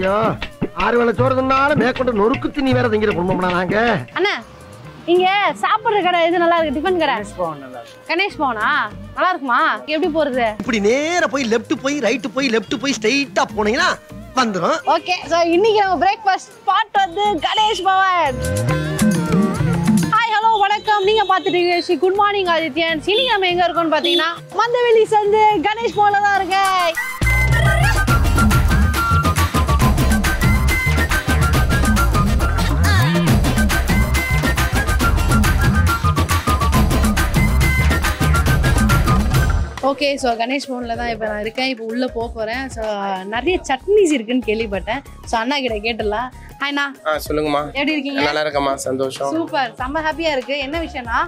ஐயோ 6 வேளை சோறு தின்னாலும் மேற்கொண்டு நொறுக்கு திணி வேற திங்கிற குடும்பம்னா நாங்க. அண்ணா இங்க சாப்பிடுற கடை எது நல்லா இருக்கு? டிஃபன் கடை கணேஷ் பவனா நல்லா இருக்குமா? எப்படி போறது? இப்படி நேரா போய் லெஃப்ட் போய் ரைட் போய் லெஃப்ட் போய் ஸ்ட்ரைட்டா போனீங்கன்னா வந்துரும். ஓகே சோ இன்னைக்கு நம்ம பிரேக்ஃபாஸ்ட் ஸ்பாட் வந்து கணேஷ் பவன். ஹாய் ஹலோ வணக்கம். நீங்க பாத்துட்டீங்க ஸ்ரீ குட் மார்னிங் ஆதித்யன். இன்னைக்கு நம்ம எங்க இருக்கோம்னு பாத்தீங்கன்னா மந்தவெளி சந்து கணேஷ் பவன்ல தான் இருக்கேன். ஓகே ஸோ கணேஷ் பவனில் தான் இப்போ நான் இருக்கேன். இப்போ உள்ளே போகிறேன். ஸோ நிறைய சட்னிஸ் இருக்குன்னு கேள்விப்பட்டேன். ஸோ அண்ணா கிட்ட கேட்டுடலாம். ஹாய்ண்ணா. சொல்லுங்கம்மா. எப்படி இருக்கீங்க? நல்லா இருக்கம்மா. சந்தோஷம். சூப்பர். செம்ம ஹாப்பியா இருக்கு. என்ன விஷயம்னா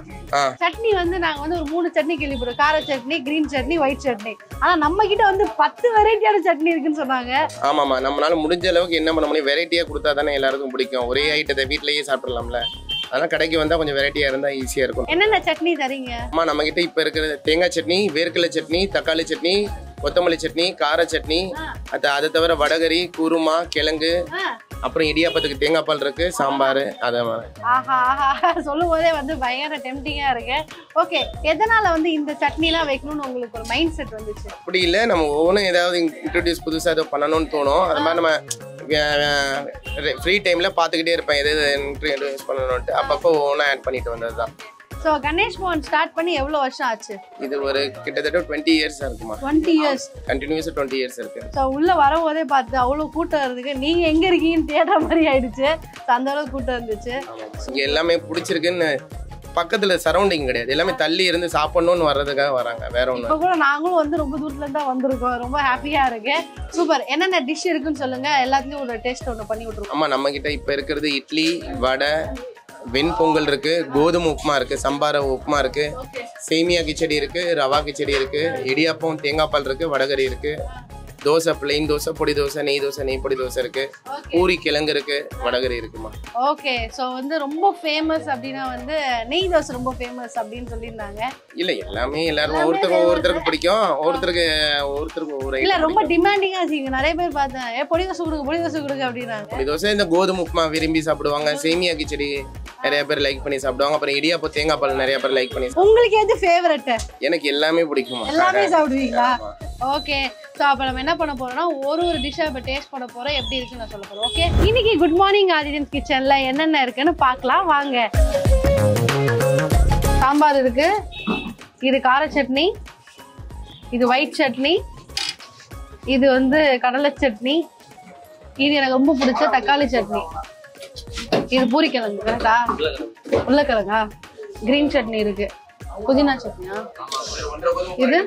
சட்னி வந்து நாங்க வந்து ஒரு 3 சட்னி கேள்விப்படுறோம். கார சட்னி, கிரீன் சட்னி, ஒயிட் சட்னி. ஆனா நம்ம கிட்ட வந்து 10 வெரைட்டியான சட்னி இருக்குன்னு சொன்னாங்க. ஆமாமா, நம்மளால முடிஞ்ச அளவுக்கு என்ன பண்ண முடியும், வெரைட்டியா கொடுத்தா தானே எல்லாருக்கும் பிடிக்கும். ஒரே ஐட்டத்தை வீட்லயே சாப்பிடலாம்ல. அதனால கடைக்கு வந்தா கொஞ்சம் வெரைட்டியா இருந்தா ஈஸியா இருக்கும். என்னென்ன சட்னி தரீங்க? அம்மா நம்ம கிட்ட இப்ப இருக்கிற தேங்காய் சட்னி, வேர்க்கடலை சட்னி, தக்காளி சட்னி, கொத்தமல்லி சட்னி, கார சட்னி, அதை தவிர வடகரி, குருமா, கிழங்கு, அப்புறம் இடியாப்பத்துக்கு தேங்காய் பால் இருக்கு, சாம்பார். அதை சொல்லும் போதே வந்து பயங்கர டெம்டிங்கா இருக்கு. ஓகே, எதனால வந்து இந்த சட்னி எல்லாம் வைக்கணும்னு உங்களுக்கு ஒரு மைண்ட் செட் வந்துச்சு? அப்படி இல்லை, நம்ம ஒவ்வொன்றும் ஏதாவது இன்ட்ரோடியூஸ் புதுசாக ஏதோ பண்ணணும்னு தோணும். அது மாதிரி நம்ம ஃப்ரீ டைம்ல பார்த்துக்கிட்டே இருப்பேன் எது இன்ட்ரோடியூஸ் பண்ணணும்ட்டு. அப்பப்போ ஒவ்வொன்றா ஆட் பண்ணிட்டு வந்தது தான். சோ கணேஷ் பவன் ஸ்டார்ட் பண்ணி எவ்வளவு வருஷம் ஆச்சு? இது ஒரு கிட்டத்தட்ட 20 இயர்ஸ் இருக்குமா. 20 இயர்ஸ் கண்டினியூஸா 20 இயர்ஸ் இருக்கு. சோ உள்ள வரும்போதே பார்த்து அவ்வளவு கூட்டம் இருக்கு. நீங்க எங்க இருக்கீங்கன்னு தேடுற மாதிரி ஆயிடுச்சு. அந்த அளவுக்கு கூட்டம் இருந்துச்சு. இங்க எல்லாமே பிடிச்சிருக்குன்னு பக்கத்துல சரௌண்டிங் கிடையாது, எல்லாமே தள்ளி இருந்து சாப்பிடணும்னு வர்றதுக்காக வராங்க, வேற ஒண்ணு. இப்ப கூட நாங்களும் வந்து ரொம்ப தூரத்துல இருந்து தான் வந்திருக்கோம். ரொம்ப ஹாப்பியா இருக்கு. சூப்பர். என்னென்ன டிஷ் இருக்குன்னு சொல்லுங்க, எல்லாத்துலயும் ஒரு டேஸ்ட் ஒன்று பண்ணி விட்டுருக்கோம். ஆமா, நம்ம கிட்ட இப்ப இருக்கிறது இட்லி, வடை, வெண்பொங்கல் இருக்கு, கோதுமை உப்புமா இருக்கு, சம்பார உப்புமா இருக்கு, சேமியா கிச்சடி இருக்கு, ரவா கிச்சடி இருக்கு, இடியாப்பம், தேங்காய் பால் இருக்கு, வடகரி இருக்கு, தோசை, பிளெயின் தோசை, பொடி தோசை, நெய் பொடி தோசை இருக்கு, பூரி, கிழங்கு இருக்கு, வடகரி இருக்குமா. ஓகே, சோ வந்து ரொம்ப ஃபேமஸ் அப்படின்னா வந்து நெய் தோசை ரொம்ப ஃபேமஸ் அப்படின்னு சொல்லியிருந்தாங்க. இல்ல எல்லாமே எல்லாரும் ஒவ்வொருத்தருக்கு பிடிக்கும், ஒவ்வொருத்தருக்கு ஒவ்வொரு. இல்ல ரொம்ப டிமாண்டிங்கா வச்சுங்க. நிறைய பேர் பார்த்தேன் பொடி தோசை கொடுங்க அப்படின்னாங்க. பொடி தோசை, இந்த கோதுமை உப்புமா விரும்பி சாப்பிடுவாங்க, சேமியா கிச்சடி நிறைய பேர் லைக் பண்ணி சாப்பிடுவாங்க, அப்புறம் இடியாப்பம், தேங்காய் பால் நிறைய பேர் லைக் பண்ணி. உங்களுக்கு எது ஃபேவரட்? எனக்கு எல்லாமே பிடிக்குமா. எல்லாமே சாப்பிடுவீங்களா? ஓகே, ஸோ அப்போ நம்ம என்ன பண்ண போறோம்னா ஒரு டிஷ்ஷை இப்போ டேஸ்ட் பண்ண போறோம். எப்படி இருக்குன்னு நான் சொல்ல போறேன். ஓகே, இன்னைக்கு குட் மார்னிங் ஆதித்யன் கிச்சன்ல என்னென்ன இருக்குன்னு பார்க்கலாம் வாங்க. சாம்பார் இருக்கு, இது கார சட்னி, இது ஒயிட் சட்னி, இது வந்து கடலை சட்னி, இது எனக்கு ரொம்ப பிடிச்ச தக்காளி சட்னி, இது பூரிக்கிழங்கு கரெக்டா, உருளைக்கிழங்கா, கிரீன் சட்னி இருக்கு, புதினா சட்னியா, இது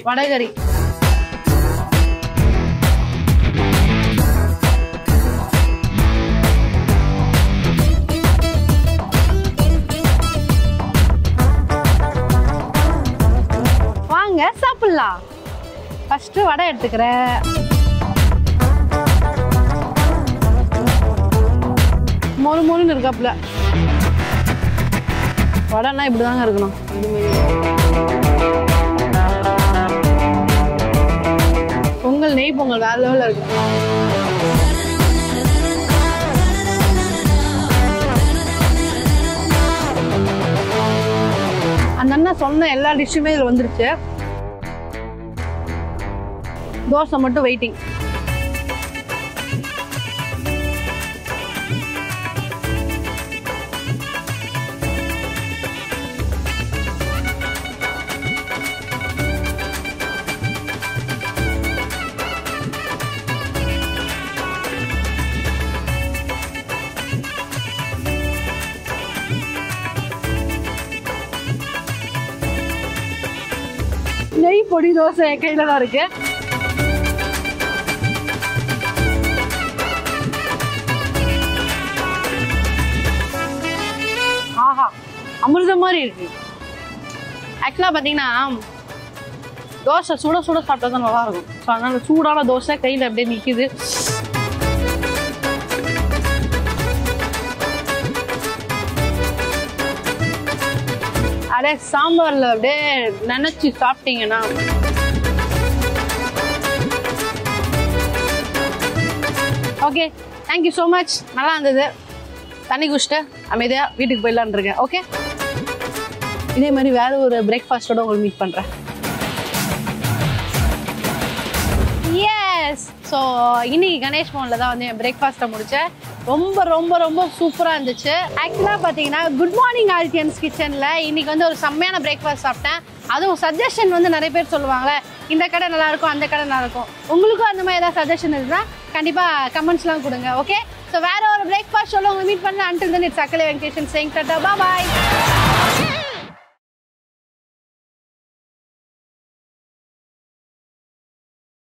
வடகரி, வாங்க சாப்பிடலாம். ஃபர்ஸ்ட் வடை எடுத்துக்கிறேன். மொறுன்னு இருக்காப்புல. வடைன்னா இப்படிதாங்க இருக்கணும். பொங்கல், நெய் பொங்கல் வேற லெவல்ல இருக்கு. அந்த அண்ணா சொன்ன எல்லா டிஷ்ஷுமே இதுல வந்துருச்சு. தோசை மட்டும் வெயிட்டிங். நெய் பொடி தோசை கையில தான் இருக்கு. ஆஹா, அமிர்தம் மாதிரி இருக்கு. ஆக்சுவலா பாத்தீங்கன்னா தோசை சுட சாப்பிட்டா தான் நல்லா இருக்கும். ஸோ அதனால சூடான தோசை கையில அப்படியே நிக்குது. அப்படியே சாம்பார்ல அப்படியே நினைச்சு சாப்பிட்டீங்கன்னா ஓகே, தேங்க்யூ ஸோ மச். நல்லா இருந்தது. தண்ணி குடிச்சிட்டு அமைதியாக வீட்டுக்கு போயிடலான் இருக்கேன். ஓகே, இதே மாதிரி வேற ஒரு பிரேக்ஃபாஸ்ட்டோட உங்களுக்கு மீட் பண்ணுறேன். எஸ், ஸோ இன்னைக்கு கணேஷ் பவனில் தான் வந்து என் பிரேக்ஃபாஸ்ட்டை முடித்தேன். ரொம்ப ரொம்ப ரொம்ப சூப்பராக இருந்துச்சு. ஆக்சுவலாக பார்த்தீங்கன்னா குட் மார்னிங் ஆதித்யன்ஸ் கிச்சனில் இன்னைக்கு வந்து ஒரு செம்மையான பிரேக்ஃபாஸ்ட் சாப்பிட்டேன். அதுவும் சஜஷன் வந்து நிறைய பேர் சொல்லுவாங்களே, இந்த கடை நல்லாயிருக்கும், அந்த கடை நல்லாயிருக்கும். உங்களுக்கும் அந்த மாதிரி ஏதாவது சஜஷன் இருந்தால் கண்டிப்பாக கமெண்ட்ஸ்லாம் கொடுங்க. ஓகே, ஸோ வேற ஒரு பிரேக்ஃபாஸ்ட் சொல்ல உங்களை மீட் பண்ணல. அன்டில் தென் இட்ஸ் அக்கலே வெங்கடேஷன் சேயிங் டாடா, பாய்.